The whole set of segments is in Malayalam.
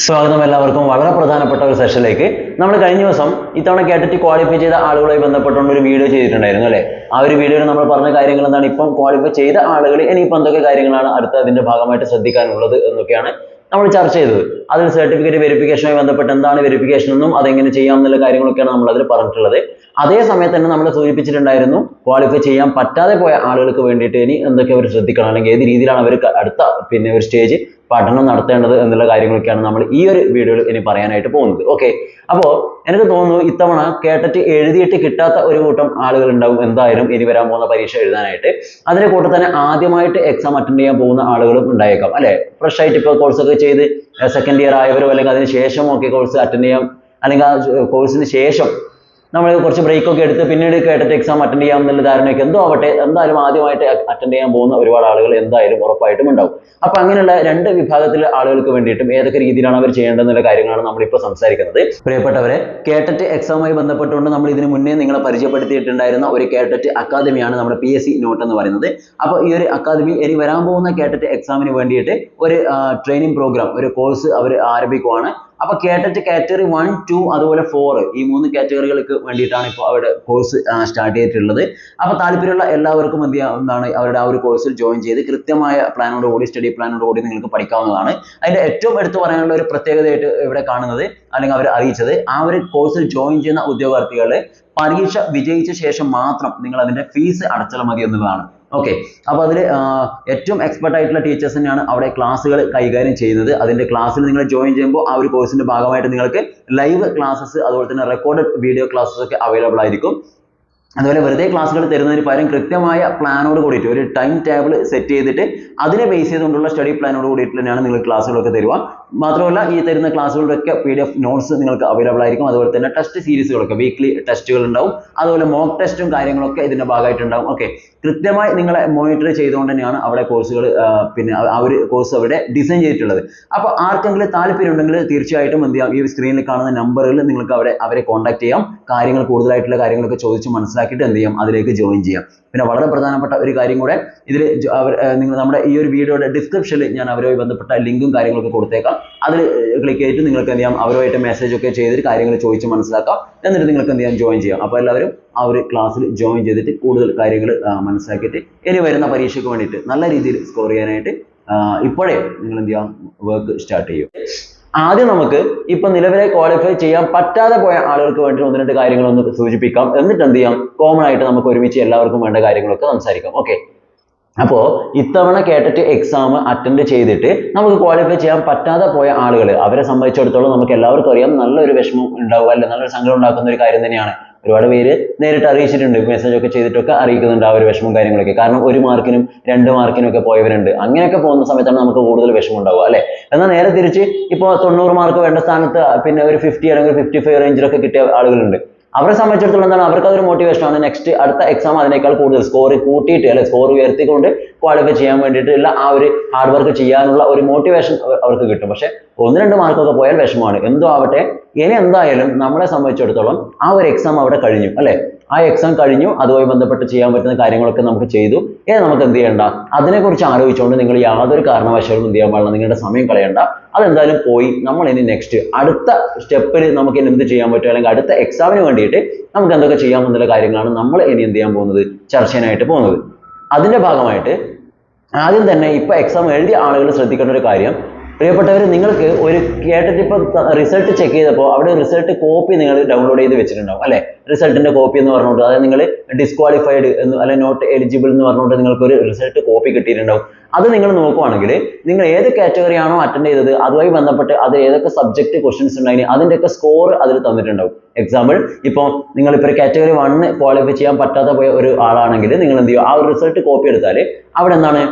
സ്വാഗതം എല്ലാവർക്കും വളരെ പ്രധാനപ്പെട്ട ഒരു സെഷനിലേക്ക്. നമ്മൾ കഴിഞ്ഞ ദിവസം ഇത്തവണ കേട്ടിട്ട് ക്വാളിഫൈ ചെയ്ത ആളുകളുമായി ബന്ധപ്പെട്ടുകൊണ്ട് ഒരു വീഡിയോ ചെയ്തിട്ടുണ്ടായിരുന്നു അല്ലേ? ആ ഒരു വീഡിയോയിൽ നമ്മൾ പറഞ്ഞ കാര്യങ്ങൾ എന്താണ്, ഇപ്പം ക്വാളിഫൈ ചെയ്ത ആളുകൾ ഇനിയിപ്പോൾ എന്തൊക്കെ കാര്യങ്ങളാണ് അടുത്ത അതിന്റെ ഭാഗമായിട്ട് ശ്രദ്ധിക്കാനുള്ളത് എന്നൊക്കെയാണ് നമ്മൾ ചർച്ച ചെയ്തത്. അതിൽ സർട്ടിഫിക്കറ്റ് വെരിഫിക്കേഷനുമായി ബന്ധപ്പെട്ട് എന്താണ് വെരിഫിക്കേഷൻ എന്നും അതെങ്ങനെ ചെയ്യാം എന്നുള്ള കാര്യങ്ങളൊക്കെയാണ് നമ്മൾ അതിൽ പറഞ്ഞിട്ടുള്ളത്. അതേ സമയത്ത് തന്നെ നമ്മൾ സൂചിപ്പിച്ചിട്ടുണ്ടായിരുന്നു ക്വാളിഫൈ ചെയ്യാൻ പറ്റാതെ പോയ ആളുകൾക്ക് വേണ്ടിയിട്ട് ഇനി എന്തൊക്കെ അവർ ശ്രദ്ധിക്കണം, അല്ലെങ്കിൽ ഏത് രീതിയിലാണ് അവർ അടുത്ത ഒരു സ്റ്റേജ് പഠനം നടത്തേണ്ടത് എന്നുള്ള കാര്യങ്ങളൊക്കെയാണ് നമ്മൾ ഈ ഒരു വീഡിയോയിൽ ഇനി പറയാനായിട്ട് പോകുന്നത്. ഓക്കെ, അപ്പോൾ എനിക്ക് തോന്നുന്നു ഇത്തവണ കേട്ടിട്ട് എഴുതിയിട്ട് കിട്ടാത്ത ഒരു കൂട്ടം ആളുകൾ ഉണ്ടാവും എന്തായാലും ഇനി വരാൻ പോകുന്ന പരീക്ഷ എഴുതാനായിട്ട്. അതിന്റെ കൂട്ടത്തിൽ തന്നെ ആദ്യമായിട്ട് എക്സാം അറ്റൻഡ് ചെയ്യാൻ പോകുന്ന ആളുകളും ഉണ്ടായേക്കാം അല്ലെ? ഫ്രഷ് ആയിട്ട് ഇപ്പോൾ കോഴ്സൊക്കെ ചെയ്ത് സെക്കൻഡ് ഇയർ ആയവരോ അല്ലെങ്കിൽ അതിന് ശേഷം ഒക്കെ കോഴ്സ് അറ്റൻഡ് ചെയ്യാം, അല്ലെങ്കിൽ ആ കോഴ്സിന് ശേഷം നമ്മൾ കുറച്ച് ബ്രേക്ക് ഒക്കെ എടുത്ത് പിന്നീട് കേട്ടിട്ട് എക്സാം അറ്റൻഡ് ചെയ്യാം എന്നുള്ള ധാരണയൊക്കെ എന്തോ ആവട്ടെ, എന്തായാലും ആദ്യമായിട്ട് അറ്റൻഡ് ചെയ്യാൻ പോകുന്ന ഒരുപാട് ആളുകൾ എന്തായാലും ഉറപ്പായിട്ടും ഉണ്ടാവും. അപ്പൊ അങ്ങനെയുള്ള രണ്ട് വിഭാഗത്തിലെ ആളുകൾക്ക് വേണ്ടിയിട്ടും ഏതൊക്കെ രീതിയിലാണ് അവർ ചെയ്യേണ്ടതെന്നുള്ള കാര്യങ്ങളാണ് നമ്മളിപ്പോൾ സംസാരിക്കുന്നത്. പ്രിയപ്പെട്ടവരെ, കേട്ടറ്റ് എക്സാമുമായി ബന്ധപ്പെട്ടുകൊണ്ട് നമ്മൾ ഇതിനു മുന്നേ നിങ്ങളെ പരിചയപ്പെടുത്തിയിട്ടുണ്ടായിരുന്ന ഒരു കേട്ടറ്റ് അക്കാദമിയാണ് നമ്മുടെ PSC നോട്ട് എന്ന് പറയുന്നത്. അപ്പോൾ ഈ ഒരു അക്കാദമി ഇനി വരാൻ പോകുന്ന കേട്ടറ്റ് എക്സാമിന് വേണ്ടിയിട്ട് ഒരു ട്രെയിനിങ് പ്രോഗ്രാം, ഒരു കോഴ്സ് അവർ ആരംഭിക്കുവാണ്. അപ്പൊ കേട്ടറ്റ് കാറ്റഗറി 1, 2 അതുപോലെ 4 ഈ 3 കാറ്റഗറികൾക്ക് വേണ്ടിയിട്ടാണ് ഇപ്പോൾ അവിടെ കോഴ്സ് സ്റ്റാർട്ട് ചെയ്തിട്ടുള്ളത്. അപ്പൊ താല്പര്യമുള്ള എല്ലാവർക്കും എന്ത് ചെയ്യാവുന്നതാണ്, അവരുടെ ആ ഒരു കോഴ്സിൽ ജോയിൻ ചെയ്ത് കൃത്യമായ പ്ലാനോടുകൂടി സ്റ്റഡി പ്ലാനോടുകൂടി നിങ്ങൾക്ക് പഠിക്കാവുന്നതാണ്. അതിന്റെ ഏറ്റവും എടുത്തു പറയാനുള്ള ഒരു പ്രത്യേകതയായിട്ട് ഇവിടെ കാണുന്നത്, അല്ലെങ്കിൽ അവർ അറിയിച്ചത്, ആ ഒരു കോഴ്സിൽ ജോയിൻ ചെയ്യുന്ന ഉദ്യോഗാർത്ഥികൾ പരീക്ഷ വിജയിച്ച ശേഷം മാത്രം നിങ്ങൾ അതിന്റെ ഫീസ് അടച്ചാൽ മതി എന്നുള്ളതാണ്. ഓക്കെ, അപ്പൊ അതിൽ ഏറ്റവും എക്സ്പെർട്ട് ആയിട്ടുള്ള ടീച്ചേഴ്സ് തന്നെയാണ് അവിടെ ക്ലാസ്സുകൾ കൈകാര്യം ചെയ്യുന്നത്. അതിന്റെ ക്ലാസ്സിൽ നിങ്ങൾ ജോയിൻ ചെയ്യുമ്പോൾ ആ ഒരു കോഴ്സിന്റെ ഭാഗമായിട്ട് നിങ്ങൾക്ക് ലൈവ് ക്ലാസ്സസ് അതുപോലെ തന്നെ റെക്കോർഡഡ് വീഡിയോ ക്ലാസ്സസ് ഒക്കെ അവൈലബിൾ ആയിരിക്കും. അതുപോലെ വെറുതെ ക്ലാസ്സുകൾ തരുന്നതിന് പകരം കൃത്യമായ പ്ലാനോട് കൂടിയിട്ട് ഒരു ടൈം ടേബിൾ സെറ്റ് ചെയ്തിട്ട് അതിനെ ബേസ് ചെയ്തുകൊണ്ടുള്ള സ്റ്റഡി പ്ലാനോട് കൂടിയിട്ട് തന്നെയാണ് നിങ്ങൾ ക്ലാസ്സുകളൊക്കെ തരുക. മാത്രമല്ല ഈ തരുന്ന ക്ലാസ്സുകളുടെയൊക്കെ PDF നോട്ട്സ് നിങ്ങൾക്ക് അവൈലബിൾ ആയിരിക്കും. അതുപോലെ തന്നെ ടെസ്റ്റ് സീരീസുകളൊക്കെ വീക്ക്ലി ടെസ്റ്റുകൾ ഉണ്ടാവും. അതുപോലെ മോക്ക് ടെസ്റ്റും കാര്യങ്ങളൊക്കെ ഇതിന്റെ ഭാഗമായിട്ടുണ്ടാവും. ഓക്കെ, കൃത്യമായി നിങ്ങളെ മോണിറ്റർ ചെയ്തുകൊണ്ട് തന്നെയാണ് അവിടെ കോഴ്സുകൾ ആ ഒരു കോഴ്സ് അവിടെ ഡിസൈൻ ചെയ്തിട്ടുള്ളത്. അപ്പോൾ ആർക്കെങ്കിലും താല്പര്യം ഉണ്ടെങ്കിൽ തീർച്ചയായിട്ടും എന്ത് ചെയ്യാം, ഈ സ്ക്രീനിൽ കാണുന്ന നമ്പറുകളിൽ നിങ്ങൾക്ക് അവരെ കോൺടാക്ട് ചെയ്യാം. കാര്യങ്ങൾ കൂടുതലായിട്ടുള്ള കാര്യങ്ങളൊക്കെ ചോദിച്ച് മനസ്സിലാക്കിയിട്ട് എന്ത് ചെയ്യാം, അതിലേക്ക് ജോയിൻ ചെയ്യാം. പിന്നെ വളരെ പ്രധാനപ്പെട്ട ഒരു കാര്യം കൂടെ, ഇതിൽ നിങ്ങൾ നമ്മുടെ ഈ ഒരു വീഡിയോയുടെ ഡിസ്ക്രിപ്ഷനിൽ ഞാൻ അവരുമായി ബന്ധപ്പെട്ട ലിങ്കും കാര്യങ്ങളൊക്കെ കൊടുത്തേക്കാം. അതിൽ ക്ലിക്ക് ചെയ്തിട്ട് നിങ്ങൾക്ക് എന്ത് ചെയ്യാം, അവരുമായിട്ട് മെസ്സേജ് ഒക്കെ ചെയ്തിട്ട് കാര്യങ്ങൾ ചോദിച്ച് മനസ്സിലാക്കാം. എന്നിട്ട് നിങ്ങൾക്ക് എന്ത് ചെയ്യാം, ജോയിൻ ചെയ്യാം. അപ്പോൾ എല്ലാവരും ആ ഒരു ക്ലാസ്സിൽ ജോയിൻ ചെയ്തിട്ട് കൂടുതൽ കാര്യങ്ങൾ മനസ്സിലാക്കിയിട്ട് ഇനി വരുന്ന പരീക്ഷയ്ക്ക് വേണ്ടിയിട്ട് നല്ല രീതിയിൽ സ്കോർ ചെയ്യാനായിട്ട് ഇപ്പോഴേ നിങ്ങൾ എന്ത് ചെയ്യാം, വർക്ക് സ്റ്റാർട്ട് ചെയ്യും. ആദ്യം നമുക്ക് ഇപ്പൊ നിലവിലെ ക്വാളിഫൈ ചെയ്യാൻ പറ്റാതെ പോയ ആളുകൾക്ക് വേണ്ടി 1-2 കാര്യങ്ങളൊന്ന് സൂചിപ്പിക്കാം. എന്നിട്ട് എന്ത് ചെയ്യാം, കോമൺ ആയിട്ട് നമുക്ക് ഒരുമിച്ച് എല്ലാവർക്കും വേണ്ട കാര്യങ്ങളൊക്കെ സംസാരിക്കാം. ഓക്കെ, അപ്പോ ഇത്തവണ കേട്ടിട്ട് എക്സാം അറ്റൻഡ് ചെയ്തിട്ട് നമുക്ക് ക്വാളിഫൈ ചെയ്യാൻ പറ്റാതെ പോയ ആളുകൾ, അവരെ സംബന്ധിച്ചിടത്തോളം നമുക്ക് എല്ലാവർക്കും അറിയാം നല്ലൊരു വിഷമം ഉണ്ടാവുക, അല്ലെ നല്ലൊരു സങ്കടം ഉണ്ടാക്കുന്ന ഒരു കാര്യം തന്നെയാണ്. ഒരുപാട് പേര് നേരിട്ട് അറിയിച്ചിട്ടുണ്ട്, മെസ്സേജ് ഒക്കെ ചെയ്തിട്ടൊക്കെ അറിയിക്കുന്നുണ്ട് ആ ഒരു വിഷമവും കാര്യങ്ങളൊക്കെ. കാരണം 1 മാർക്കിനും 2 മാർക്കിനും ഒക്കെ പോയവരുണ്ട്. അങ്ങനെയൊക്കെ പോകുന്ന സമയത്താണ് നമുക്ക് കൂടുതൽ വിഷമം ഉണ്ടാവുക അല്ലെ? എന്നാൽ നേരെ തിരിച്ച് ഇപ്പോൾ 90 മാർക്ക് വേണ്ട സ്ഥാനത്ത് ഒരു 50 അല്ലെങ്കിൽ 55 റേഞ്ചിലൊക്കെ കിട്ടിയ ആളുകളുണ്ട്. അവരെ സംബന്ധിച്ചിടത്തോളം എന്താണ്, അവർക്ക് അതൊരു മോട്ടിവേഷൻ ആണ്. നെക്സ്റ്റ് അടുത്ത എക്സാം അതിനേക്കാൾ കൂടുതൽ സ്കോർ കൂട്ടിയിട്ട് അല്ലെ, സ്കോർ ഉയർത്തിക്കൊണ്ട് ക്വാളിഫൈ ചെയ്യാൻ വേണ്ടിയിട്ടുള്ള ആ ഒരു ഹാർഡ് വർക്ക് ചെയ്യാനുള്ള ഒരു മോട്ടിവേഷൻ അവർക്ക് കിട്ടും. പക്ഷെ 1-2 മാർക്കൊക്കെ പോയാൽ വിഷമമാണ്. എന്തോ ആവട്ടെ, ഇനി എന്തായാലും നമ്മളെ സംബന്ധിച്ചിടത്തോളം ആ ഒരു എക്സാം അവിടെ കഴിഞ്ഞു അല്ലെ? ആ എക്സാം കഴിഞ്ഞു, അതുമായി ബന്ധപ്പെട്ട് ചെയ്യാൻ പറ്റുന്ന കാര്യങ്ങളൊക്കെ നമുക്ക് ചെയ്തു. നമുക്ക് എന്ത് ചെയ്യണ്ട, അതിനെക്കുറിച്ച് ആലോചിച്ചുകൊണ്ട് നിങ്ങൾ യാതൊരു കാരണവശാലും എന്ത് ചെയ്യാൻ പാടില്ല, നിങ്ങളുടെ സമയം കളയണ്ട. അതെന്തായാലും പോയി നമ്മൾ ഇനി നെക്സ്റ്റ് അടുത്ത സ്റ്റെപ്പിൽ നമുക്ക് ഇനി എന്ത് ചെയ്യാൻ പറ്റും, അല്ലെങ്കിൽ അടുത്ത എക്സാമിന് വേണ്ടിയിട്ട് നമുക്ക് എന്തൊക്കെ ചെയ്യാം എന്നുള്ള കാര്യങ്ങളാണ് നമ്മൾ ഇനി എന്ത് ചെയ്യാൻ പോകുന്നത്, ചർച്ച ചെയ്യാനായിട്ട് പോകുന്നത്. അതിന്റെ ഭാഗമായിട്ട് ആദ്യം തന്നെ ഇപ്പൊ എക്സാം എഴുതിയ ആളുകൾ ശ്രദ്ധിക്കേണ്ട ഒരു കാര്യം, പ്രിയപ്പെട്ടവർ, നിങ്ങൾക്ക് ഒരു കേട്ടിട്ട് ഇപ്പൊ റിസൾട്ട് ചെക്ക് ചെയ്തപ്പോൾ അവിടെ റിസൾട്ട് കോപ്പി നിങ്ങൾ ഡൗൺലോഡ് ചെയ്ത് വെച്ചിട്ടുണ്ടാവും അല്ലെ? റിസൾട്ടിന്റെ കോപ്പി എന്ന് പറഞ്ഞുകൊണ്ട്, അതായത് നിങ്ങൾ ഡിസ്ക്വാളിഫൈഡ് എന്ന് അല്ലെ നോട്ട് എലിജിബിൾ എന്ന് പറഞ്ഞുകൊണ്ട് നിങ്ങൾക്ക് ഒരു റിസൾട്ട് കോപ്പി കിട്ടിയിട്ടുണ്ടാവും. അത് നിങ്ങൾ നോക്കുവാണെങ്കിൽ നിങ്ങൾ ഏത് കാറ്റഗറി ആണോ അറ്റൻഡ് ചെയ്തത് അതുമായി ബന്ധപ്പെട്ട് അത് ഏതൊക്കെ സബ്ജക്ട് ക്വസ്റ്റ്യൻസ് ഉണ്ടായി അതിന്റെയൊക്കെ സ്കോർ അതിൽ തന്നിട്ടുണ്ടാവും. എക്സാമ്പിൾ, ഇപ്പോൾ നിങ്ങൾ ഇപ്പോൾ കാറ്റഗറി 1 ക്വാളിഫൈ ചെയ്യാൻ പറ്റാതെ പോയ ഒരു ആളാണെങ്കിൽ നിങ്ങൾ എന്ത് ചെയ്യും, ആ ഒരു റിസൾട്ട് കോപ്പി എടുത്താൽ അവിടെ എന്താണ്,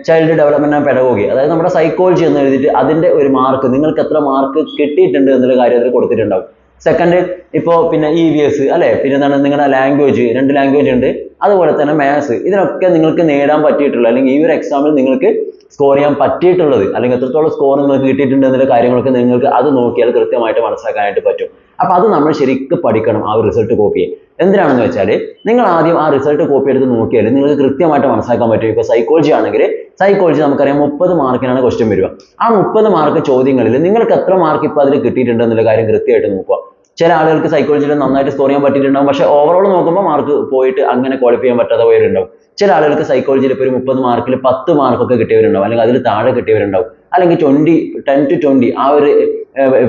ചൈൽഡ് ഡെവലപ്മെന്റ് ആൻഡ് പെഡഗോഗി, അതായത് നമ്മുടെ സൈക്കോളജി എന്ന് എഴുതിയിട്ട് അതിന്റെ ഒരു മാർക്ക്, നിങ്ങൾക്ക് എത്ര മാർക്ക് കിട്ടിയിട്ടുണ്ട് എന്നുള്ള കാര്യം അതിൽ കൊടുത്തിട്ടുണ്ടാവും. സെക്കൻഡ്, ഇപ്പോൾ EVS അല്ലെ, എന്താണ് നിങ്ങളുടെ ലാംഗ്വേജ്, 2 ലാംഗ്വേജ് ഉണ്ട്, അതുപോലെ തന്നെ മാത്സ്, ഇതിനൊക്കെ നിങ്ങൾക്ക് നേടാൻ പറ്റിയിട്ടുള്ള അല്ലെങ്കിൽ ഈ ഒരു എക്സാമിൽ നിങ്ങൾക്ക് സ്കോർ ചെയ്യാൻ പറ്റിയിട്ടുള്ളത് അല്ലെങ്കിൽ എത്രത്തോളം സ്കോർ നിങ്ങൾക്ക് കിട്ടിയിട്ടുണ്ട് എന്നുള്ള കാര്യങ്ങളൊക്കെ നിങ്ങൾക്ക് അത് നോക്കിയാൽ കൃത്യമായിട്ട് മനസ്സിലാക്കാനായിട്ട് പറ്റും. അപ്പൊ അത് നമ്മൾ ശരിക്കും പഠിക്കണം, ആ ഒരു റിസൾട്ട് കോപ്പിയെ. എന്തിനാണെന്ന് വെച്ചാൽ നിങ്ങൾ ആദ്യം ആ റിസൾട്ട് കോപ്പി എടുത്ത് നോക്കിയാൽ നിങ്ങൾക്ക് കൃത്യമായിട്ട് മനസ്സിലാക്കാൻ പറ്റും. ഇപ്പോൾ സൈക്കോളജി ആണെങ്കിൽ സൈക്കോളജി നമുക്കറിയാം 30 മാർക്കിനാണ് ക്വസ്റ്റ്യൻ വരിക. ആ 30 മാർക്ക് ചോദ്യങ്ങളിൽ നിങ്ങൾക്ക് എത്ര മാർക്ക് ഇപ്പോൾ അതിൽ കിട്ടിയിട്ടുണ്ട് എന്നുള്ള കാര്യം കൃത്യമായിട്ട് നോക്കുക. ചില ആളുകൾക്ക് സൈക്കോളജിയിൽ നന്നായിട്ട് സ്കോർ ചെയ്യാൻ പറ്റിയിട്ടുണ്ടാവും, പക്ഷെ ഓവറോൾ നോക്കുമ്പോൾ മാർക്ക് പോയിട്ട് അങ്ങനെ ക്വാളിഫൈ ചെയ്യാൻ പറ്റാതെ പോയിട്ടുണ്ടാവും. ചില ആളുകൾക്ക് സൈക്കോളജിയിൽ ഇപ്പോൾ ഒരു 30 മാർക്കിൽ 10 മാർക്കൊക്കെ കിട്ടിയവരുണ്ടാവും, അല്ലെങ്കിൽ അതിൽ താഴെ കിട്ടിയവരുണ്ടാവും, അല്ലെങ്കിൽ 10 to 20 ആ ഒരു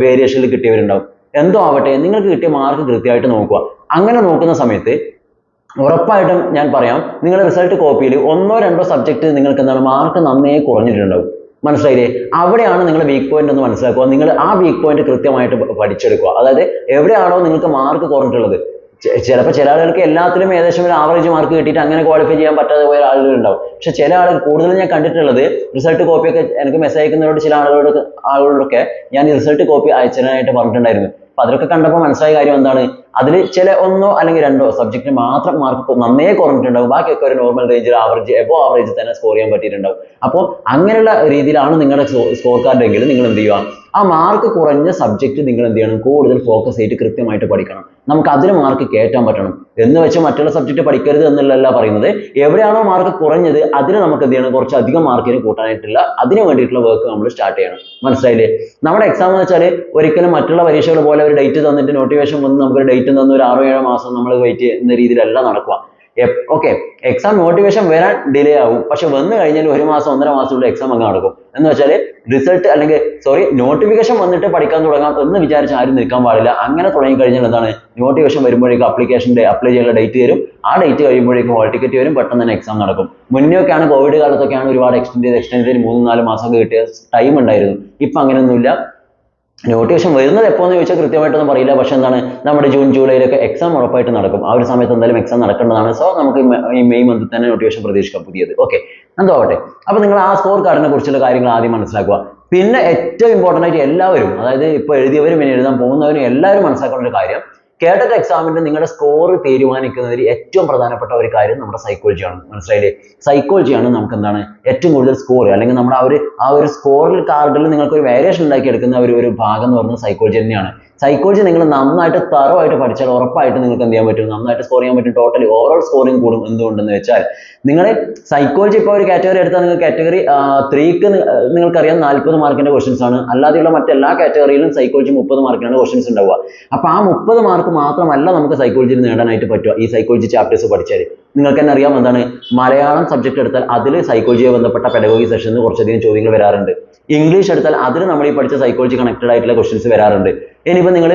വേരിയേഷനിൽ കിട്ടിയവരുണ്ടാവും. എന്തോ ആവട്ടെ, നിങ്ങൾക്ക് കിട്ടിയ മാർക്ക് കൃത്യമായിട്ട് നോക്കുക. അങ്ങനെ നോക്കുന്ന സമയത്ത് ഉറപ്പായിട്ടും ഞാൻ പറയാം, നിങ്ങളുടെ റിസൾട്ട് കോപ്പിയിൽ 1-2 സബ്ജക്ട് നിങ്ങൾക്ക് എന്താണ് മാർക്ക് നന്നേ കുറഞ്ഞിട്ടുണ്ടാവും. മനസ്സിലായില്ലേ? അവിടെയാണ് നിങ്ങളുടെ വീക്ക് പോയിന്റ് എന്ന് മനസ്സിലാക്കുക. നിങ്ങൾ ആ വീക്ക് പോയിന്റ് കൃത്യമായിട്ട് പഠിച്ചെടുക്കുക. അതായത് എവിടെയാണോ നിങ്ങൾക്ക് മാർക്ക് കുറഞ്ഞിട്ടുള്ളത്, ചിലപ്പോൾ ചില ആളുകൾക്ക് എല്ലാത്തിലും ഏകദേശം ഒരു ആവറേജ് മാർക്ക് കിട്ടിയിട്ട് അങ്ങനെ ക്വാളിഫൈ ചെയ്യാൻ പറ്റാതെ പോയ ആളുകൾ ഉണ്ടാവും. പക്ഷെ ചില ആളുകൾ കൂടുതലും ഞാൻ കണ്ടിട്ടുള്ളത് റിസൾട്ട് കോപ്പിയൊക്കെ എനിക്ക് മെസ്സേജ് അയക്കുന്നവരോട് ചില ആളുകളൊക്കെ ഞാൻ ഈ റിസൾട്ട് കോപ്പി അയച്ചതിനായിട്ട് പറഞ്ഞിട്ടുണ്ടായിരുന്നു. അപ്പൊ അതിലൊക്കെ കണ്ടപ്പോൾ മനസ്സിലായ കാര്യം എന്താണ്, അതിൽ ചില 1 അല്ലെങ്കിൽ 2 സബ്ജക്റ്റിന് മാത്രം മാർക്ക് നന്നേ കുറഞ്ഞിട്ടുണ്ടാവും, ബാക്കിയൊക്കെ ഒരു നോർമൽ റേഞ്ചിൽ എബോ ആവറേജ് തന്നെ സ്കോർ ചെയ്യാൻ പറ്റിയിട്ടുണ്ടാവും. അപ്പോൾ അങ്ങനെയുള്ള രീതിയിലാണ് നിങ്ങളുടെ സ്കോർ കാർഡ് എങ്കിൽ നിങ്ങൾ എന്ത് ചെയ്യുക, ആ മാർക്ക് കുറഞ്ഞ സബ്ജക്റ്റ് നിങ്ങൾ എന്ത് ചെയ്യണം, കൂടുതൽ ഫോക്കസ് ചെയ്തിട്ട് കൃത്യമായിട്ട് പഠിക്കണം. നമുക്ക് അതിന് മാർക്ക് കയറ്റാൻ പറ്റണം. എന്ന് വെച്ച് മറ്റുള്ള സബ്ജക്റ്റ് പഠിക്കരുത് എന്നല്ല പറയുന്നത്. എവിടെയാണോ മാർക്ക് കുറഞ്ഞത് അതിന് നമുക്ക് എന്ത് ചെയ്യണം, കുറച്ച് അധികം മാർക്കിന് കൂട്ടാനായിട്ടുള്ള അതിന് വേണ്ടിയിട്ടുള്ള വർക്ക് നമ്മൾ സ്റ്റാർട്ട് ചെയ്യണം. മനസ്സിലായില്ലേ? നമ്മുടെ എക്സാം എന്ന് വെച്ചാൽ ഒരിക്കലും മറ്റുള്ള പരീക്ഷകൾ പോലെ ഒരു ഡേറ്റ് തന്നിട്ട് നോട്ടിഫിക്കേഷൻ വന്ന് നമുക്കൊരു ഡേറ്റ് തന്ന ഒരു 6-7 മാസം നമ്മൾ വെയിറ്റ് ചെയ്യുന്ന രീതിയിലല്ല നടക്കുക. ഓക്കെ, എക്സാം നോട്ടിഫിക്കേഷൻ വരാൻ ഡിലേ ആവും, പക്ഷെ വന്നു കഴിഞ്ഞാൽ 1 മാസം 1.5 മാസത്തിലുള്ള എക്സാം അങ്ങ് നടക്കും. എന്ന് വെച്ചാൽ റിസൾട്ട് അല്ലെങ്കിൽ നോട്ടിഫിക്കേഷൻ വന്നിട്ട് പഠിക്കാൻ തുടങ്ങാം എന്ന് വിചാരിച്ച് ആരും നിൽക്കാൻ പാടില്ല. അങ്ങനെ തുടങ്ങിക്കഴിഞ്ഞാൽ എന്താണ്, നോട്ടിഫിക്കേഷൻ വരുമ്പോഴേക്കും അപ്ലിക്കേഷൻ്റെ അപ്ലൈ ചെയ്യാനുള്ള ഡേറ്റ് വരും, ആ ഡേറ്റ് കഴിയുമ്പോഴേക്കും ഹോൾ ടിക്കറ്റ് വരും, പെട്ടെന്ന് തന്നെ എക്സാം നടക്കും. മുന്നേയൊക്കെയാണ് കോവിഡ് കാലത്തൊക്കെയാണ് ഒരുപാട് എക്സ്റ്റെൻഡ് ചെയ്ത് 3-4 മാസമൊക്കെ കിട്ടിയ ടൈം ഉണ്ടായിരുന്നു. ഇപ്പം അങ്ങനെയൊന്നുമില്ല. നോട്ടിഫിക്കേഷൻ വരുന്നത് എപ്പോഴെന്ന് ചോദിച്ചാൽ കൃത്യമായിട്ടൊന്നും പറയില്ല, പക്ഷെ എന്താണ്, നമ്മുടെ ജൂൺ ജൂലൈയിലൊക്കെ എക്സാം ഉറപ്പായിട്ട് നടക്കും. ആ ഒരു സമയത്ത് എന്തായാലും എക്സാം നടക്കേണ്ടതാണ്. സോ നമുക്ക് ഈ മെയ് മന്തിൽ തന്നെ നോട്ടിഫിക്കേഷൻ പ്രതീക്ഷിക്കാം പുതിയത്. ഓക്കെ, എന്തോട്ടെ. അപ്പൊ നിങ്ങൾ ആ സ്കോർ കാർഡിനെ കുറിച്ചുള്ള കാര്യങ്ങൾ ആദ്യം മനസ്സിലാക്കുക. പിന്നെ ഏറ്റവും ഇമ്പോർട്ടൻ്റ് ആയിട്ട് എല്ലാവരും, അതായത് ഇപ്പോൾ എഴുതിയവരും ഇനി എഴുതാൻ പോകുന്നവരും എല്ലാവരും മനസ്സിലാക്കേണ്ട ഒരു കാര്യം, കേട്ടറ്റ് എക്സാമിന്റെ നിങ്ങളുടെ സ്കോർ തീരുമാനിക്കുന്നതിൽ ഏറ്റവും പ്രധാനപ്പെട്ട ഒരു കാര്യം നമ്മുടെ സൈക്കോളജിയാണ്. മനസ്സിലായില്ലേ? സൈക്കോളജിയാണ് നമുക്ക് എന്താണ് ഏറ്റവും കൂടുതൽ സ്കോർ, അല്ലെങ്കിൽ നമ്മുടെ ആ ഒരു സ്കോറിൽ കാർഡിൽ നിങ്ങൾക്ക് ഒരു വേരിയേഷൻ ഉണ്ടാക്കി എടുക്കുന്ന ഒരു ഭാഗം എന്ന് പറയുന്നത് സൈക്കോളജി തന്നെയാണ്. സൈക്കോളജി നിങ്ങൾ നന്നായിട്ട് തറവായിട്ട് പഠിച്ചാൽ ഉറപ്പായിട്ട് നിങ്ങൾക്ക് എന്ത് ചെയ്യാൻ പറ്റും, നന്നായിട്ട് സ്കോർ ചെയ്യാൻ പറ്റും. ടോട്ടലി ഓവറോൾ സ്കോറിംഗ് കൂടും. എന്തുകൊണ്ടെന്ന് വെച്ചാൽ നിങ്ങൾ സൈക്കോളജി ഇപ്പോൾ ഒരു കാറ്റഗറി എടുത്താൽ നിങ്ങൾ കാറ്റഗറി 3ക്ക് നിങ്ങൾക്കറിയാം 40 മാർക്കിന്റെ ക്വസ്റ്റൻസ് ആണ്. അല്ലാതെയുള്ള മറ്റെല്ലാ കാറ്റഗറിയിലും സൈക്കോളജി 30 മാർക്കിനാണ് ക്വസ്റ്റൻസ് ഉണ്ടാവുക. അപ്പൊ ആ 30 മാർക്ക് മാത്രമല്ല നമുക്ക് സൈക്കോളജിയിൽ നേടാനായിട്ട് പറ്റുക ഈ സൈക്കോളജി ചാപ്റ്റേഴ്സ് പഠിച്ചാൽ. നിങ്ങൾക്ക് തന്നെ അറിയാം എന്താണ്, മലയാളം സബ്ജക്ട് എടുത്താൽ അതിൽ സൈക്കോളജിയെ ബന്ധപ്പെട്ട പെഡഗോഗി സെഷനിൽ കുറച്ചധികം ചോദ്യങ്ങൾ വരാറുണ്ട്. ഇംഗ്ലീഷ് എടുത്താൽ അതിൽ നമ്മൾ ഈ പഠിച്ച സൈക്കോളജി കണക്റ്റഡ് ആയിട്ടുള്ള ക്വസ്റ്റൻസ് വരാറുണ്ട്. ഇനിയിപ്പോൾ നിങ്ങൾ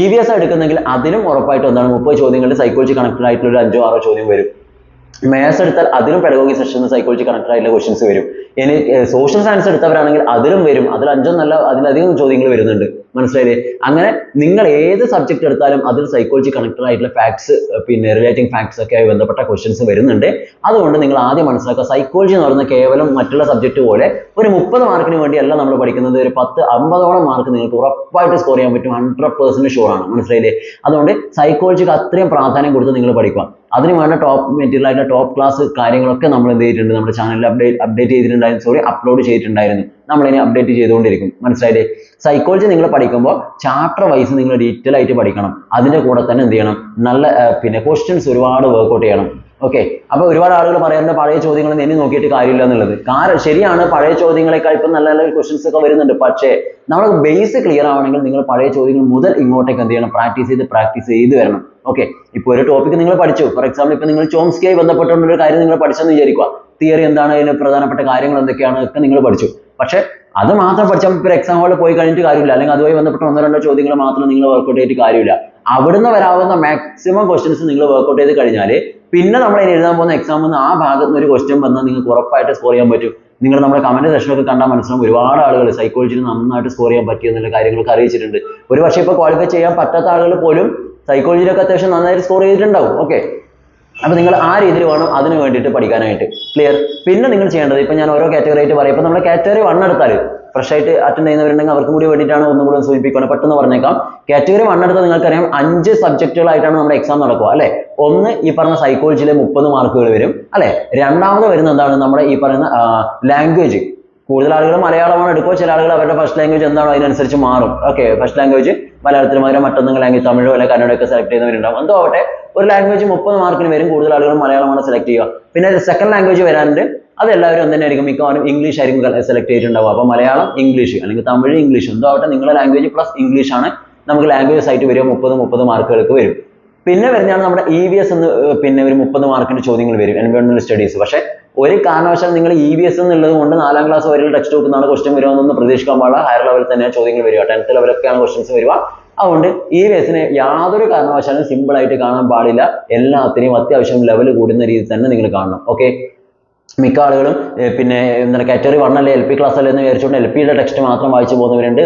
EVS എടുക്കുന്നെങ്കിൽ അതിലും ഉറപ്പായിട്ടും എന്താണ് 30 ചോദ്യങ്ങളിൽ സൈക്കോളജി കണക്റ്റഡ് ആയിട്ടുള്ള ഒരു 5-6 ചോദ്യം വരും. മാത്സ് എടുത്താൽ അതിലും പെഡഗോഗി സെഷനിൽ സൈക്കോളജി കണക്റ്റഡ് ആയിട്ടുള്ള ക്വസ്റ്റൻസ് വരും. ഇനി സോഷ്യൽ സയൻസ് എടുത്തവരാണെങ്കിൽ അതിലും വരും. അതിൽ 5 അതിലധികം ചോദ്യങ്ങൾ വരുന്നുണ്ട്. മനസ്സിലായില്ലേ? അങ്ങനെ നിങ്ങൾ ഏത് സബ്ജക്ട് എടുത്താലും അതിൽ സൈക്കോളജി കണക്റ്റഡ് ആയിട്ടുള്ള ഫാക്ട്സ്, പിന്നെ റിലേറ്റിംഗ് ഫാക്ട്സ് ഒക്കെ ആയി ബന്ധപ്പെട്ട ക്വസ്റ്റൻസ് വരുന്നുണ്ട്. അതുകൊണ്ട് നിങ്ങൾ ആദ്യം മനസ്സിലാക്കുക, സൈക്കോളജി എന്ന് പറയുന്നത് കേവലം മറ്റുള്ള സബ്ജക്ട് പോലെ ഒരു 30 മാർക്കിന് വേണ്ടിയല്ല നമ്മൾ പഠിക്കുന്നത്. ഒരു 10-50ഓളം മാർക്ക് നിങ്ങൾക്ക് ഉറപ്പായിട്ട് സ്കോർ ചെയ്യാൻ പറ്റും. 100% ഷുവർ ആണ്. മനസ്സിലായില്ലേ? അതുകൊണ്ട് സൈക്കോളജിക്ക് അത്രയും പ്രാധാന്യം കൊടുത്ത് നിങ്ങൾ പഠിക്കുക. അതിന് വേണ്ട ടോപ്പ് മെറ്റീരിയൽ ആയിട്ടുള്ള ടോപ്പ് ക്ലാസ് കാര്യങ്ങളൊക്കെ നമ്മൾ എന്ത് ചെയ്തിട്ടുണ്ട്, നമ്മുടെ ചാനലിൽ അപ്ഡേറ്റ് ചെയ്തിട്ടുണ്ടായിരുന്നു. അപ്ലോഡ് ചെയ്തിട്ടുണ്ടായിരുന്നു. നമ്മളിനി അപ്ഡേറ്റ് ചെയ്തുകൊണ്ടിരിക്കും. മനസ്സിലായില്ലേ? സൈക്കോളജി നിങ്ങൾ പഠിക്കുമ്പോൾ ചാപ്റ്റർ വൈസ് നിങ്ങൾ ഡീറ്റെയിൽ ആയിട്ട് പഠിക്കണം. അതിന്റെ കൂടെ തന്നെ എന്ത് ചെയ്യണം, നല്ല പിന്നെ ക്വസ്റ്റ്യൻസ് ഒരുപാട് വർക്ക്ഔട്ട് ചെയ്യണം. ഓക്കെ, അപ്പൊ ഒരുപാട് ആളുകൾ പറയാറുണ്ട് പഴയ ചോദ്യങ്ങൾ ഇനി നോക്കിയിട്ട് കാര്യമില്ല എന്നുള്ളത്. ശരിയാണ്, പഴയ ചോദ്യങ്ങളെക്കാൾ ഇപ്പം നല്ല നല്ല ക്വസ്റ്റ്യൻസ് ഒക്കെ വരുന്നുണ്ട്. പക്ഷേ നമ്മൾ ബേസ് ക്ലിയർ ആവണമെങ്കിൽ നിങ്ങൾ പഴയ ചോദ്യങ്ങൾ മുതൽ ഇങ്ങോട്ടേക്ക് എന്ത് ചെയ്യണം, പ്രാക്ടീസ് ചെയ്ത് വരണം. ഓക്കെ, ഇപ്പൊ ഒരു ടോപ്പിക് നിങ്ങൾ പഠിച്ചു. ഫോർ എക്സാമ്പിൾ ഇപ്പൊ നിങ്ങൾ ചോംസ്കിയായി ബന്ധപ്പെട്ടുള്ള ഒരു കാര്യം നിങ്ങൾ പഠിച്ചെന്ന് വിചാരിക്കുക. തിയറി എന്താണ്, അതിന് പ്രധാനപ്പെട്ട കാര്യങ്ങൾ എന്തൊക്കെയാണ് ഒക്കെ നിങ്ങൾ പഠിച്ചു. പക്ഷെ അത് മാത്രം പഠിച്ചാൽ ഇപ്പോൾ എക്സാം ഹാളിൽ പോയി കഴിഞ്ഞിട്ട് കാര്യമില്ല. അല്ലെങ്കിൽ അതുമായി ബന്ധപ്പെട്ട 1-2 ചോദ്യങ്ങൾ മാത്രം നിങ്ങൾ വർക്ക്ഔട്ട് ചെയ്തിട്ട് കാര്യമില്ല. അവിടുന്ന് വരാവുന്ന മാക്സിമം ക്വസ്റ്റ്യൻസ് നിങ്ങൾ വർക്ക്ഔട്ട് ചെയ്ത് കഴിഞ്ഞാൽ പിന്നെ നമ്മൾ ഇനി എഴുതാൻ പോകുന്ന എക്സാമിൽ നിന്ന് ആ ഭാഗത്ത് നിന്ന് ഒരു ക്വസ്റ്റ്യൻ വന്നാൽ നിങ്ങൾക്ക് ഉറപ്പായിട്ട് സ്കോർ ചെയ്യാൻ പറ്റും. നിങ്ങൾ നമ്മുടെ കമന്റ് സെഷനൊക്കെ കണ്ടാൽ മനസ്സിലാവും, ഒരുപാട് ആളുകൾ സൈക്കോളജിയിൽ നന്നായിട്ട് സ്കോർ ചെയ്യാൻ പറ്റിയെന്നുള്ള കാര്യങ്ങളൊക്കെ അറിയിച്ചിട്ടുണ്ട്. ഒരു പക്ഷേ ഇപ്പോൾ ക്വാളിഫൈ ചെയ്യാൻ പറ്റാത്ത ആളുകൾ പോലും സൈക്കോളജിയിലൊക്കെ അത്യാവശ്യം നന്നായിട്ട് സ്കോർ ചെയ്തിട്ടുണ്ടാവും. ഓക്കെ, അപ്പൊ നിങ്ങൾ ആ രീതിയിൽ വേണം അതിന് വേണ്ടിയിട്ട് പഠിക്കാനായിട്ട്. ക്ലിയർ? പിന്നെ നിങ്ങൾ ചെയ്യേണ്ടത്, ഇപ്പൊ ഞാൻ ഓരോ കാറ്റഗറി ആയിട്ട് പറയും. ഇപ്പൊ നമ്മൾ കാറ്റഗറി 1 എടുത്താൽ ഫ്രഷ് ആയിട്ട് അറ്റൻഡ് ചെയ്യുന്നവരുണ്ടെങ്കിൽ അവർക്കും കൂടി വേണ്ടിയിട്ടാണ് ഒന്നും കൂടി സൂചിപ്പിക്കുന്നത്. പെട്ടെന്ന് പറഞ്ഞേക്കാം. കാറ്റഗറി 1 എടുത്താൽ നിങ്ങൾക്കറിയാം 5 സബ്ജക്റ്റുകളായിട്ടാണ് നമ്മുടെ എക്സാം നടക്കുക അല്ലെ. ഒന്ന് ഈ പറഞ്ഞ സൈക്കോളജിയിലെ 30 മാർക്കുകൾ വരും അല്ലെ. രണ്ടാമത് വരുന്ന എന്താണ്, നമ്മുടെ ഈ പറയുന്ന ലാംഗ്വേജ്. കൂടുതൽ ആളുകൾ മലയാളമാണ് എടുക്കുക, ചില ആളുകൾ അവരുടെ ഫസ്റ്റ് ലാംഗ്വേജ് എന്താണോ അതിനനുസരിച്ച് മാറും. ഓക്കെ, ഫസ്റ്റ് ലാംഗ്വേജ് മലയാളത്തിന് പകരം മറ്റൊന്നെങ്കിലും ലാംഗ്വേജ് തമിഴോ അല്ലെങ്കിൽ കന്നഡയൊക്കെ സെലക്ട് ചെയ്യുന്നവരുണ്ടാവും. എന്തോ ആവട്ടെ, ഒരു ലാംഗ്വേജ് 30 മാർക്കിന് വരും, കൂടുതൽ ആളുകൾ മലയാളമാണ് സെലക്ട് ചെയ്യുക. പിന്നെ സെക്കൻഡ് ലാംഗ്വേജ് വരാനുണ്ട്, അത് എല്ലാവരും ഒന്ന് തന്നെയായിരിക്കും, മിക്കവാറും ഇംഗ്ലീഷ് ആയിരിക്കും സെലക്ട് ചെയ്തിട്ടുണ്ടാവും. അപ്പോൾ മലയാളം ഇംഗ്ലീഷ് അല്ലെങ്കിൽ തമിഴ് ഇംഗ്ലീഷ് എന്തോ ആവട്ടെ, നിങ്ങളുടെ ലാംഗ്വേജ് പ്ലസ് ഇംഗ്ലീഷ് ആണ് നമുക്ക് ലാംഗ്വേജ് ആയിട്ട് വരിക, 30 മാർക്കുകൾക്ക് വരും. പിന്നെ വരുന്നതാണ് നമ്മുടെ EVS എന്ന്, പിന്നെ ഒരു 30 മാർക്കിന്റെ ചോദ്യങ്ങൾ വരും, എൻവയോൺമെന്റൽ സ്റ്റഡീസ്. പക്ഷെ ഒരു കാരണവശാലും നിങ്ങൾ EVS എന്നുള്ളത് കൊണ്ട് 4ാം ക്ലാസ് വരെയുള്ള ടെക്സ്റ്റ് ബുക്കിൽ നിന്നാണ് ക്വസ്റ്റ്യൻ വരുമെന്നൊന്നും പ്രതീക്ഷിക്കാൻ പാടില്ല. ഹയർ ലെവലിൽ തന്നെയാണ് ചോദ്യങ്ങൾ വരിക, 10th ലെവലൊക്കെയാണ് ക്വസ്റ്റ്യൻസ് വരിക. അതുകൊണ്ട് EVSനെ യാതൊരു കാരണവശാലും സിമ്പിൾ ആയിട്ട് കാണാൻ പാടില്ല, എല്ലാത്തിനെയും അത്യാവശ്യം ലെവൽ കൂടുന്ന രീതിയിൽ തന്നെ നിങ്ങൾ കാണണം. ഓക്കെ, മിക്ക ആളുകളും പിന്നെ എന്താണ് കാറ്റഗറി 1 അല്ലെ LP ക്ലാസ് അല്ലേ എന്ന് വിചാരിച്ചുകൊണ്ട് LPയുടെ ടെക്സ്റ്റ് മാത്രം വായിച്ചു പോകുന്നവരുണ്ട്.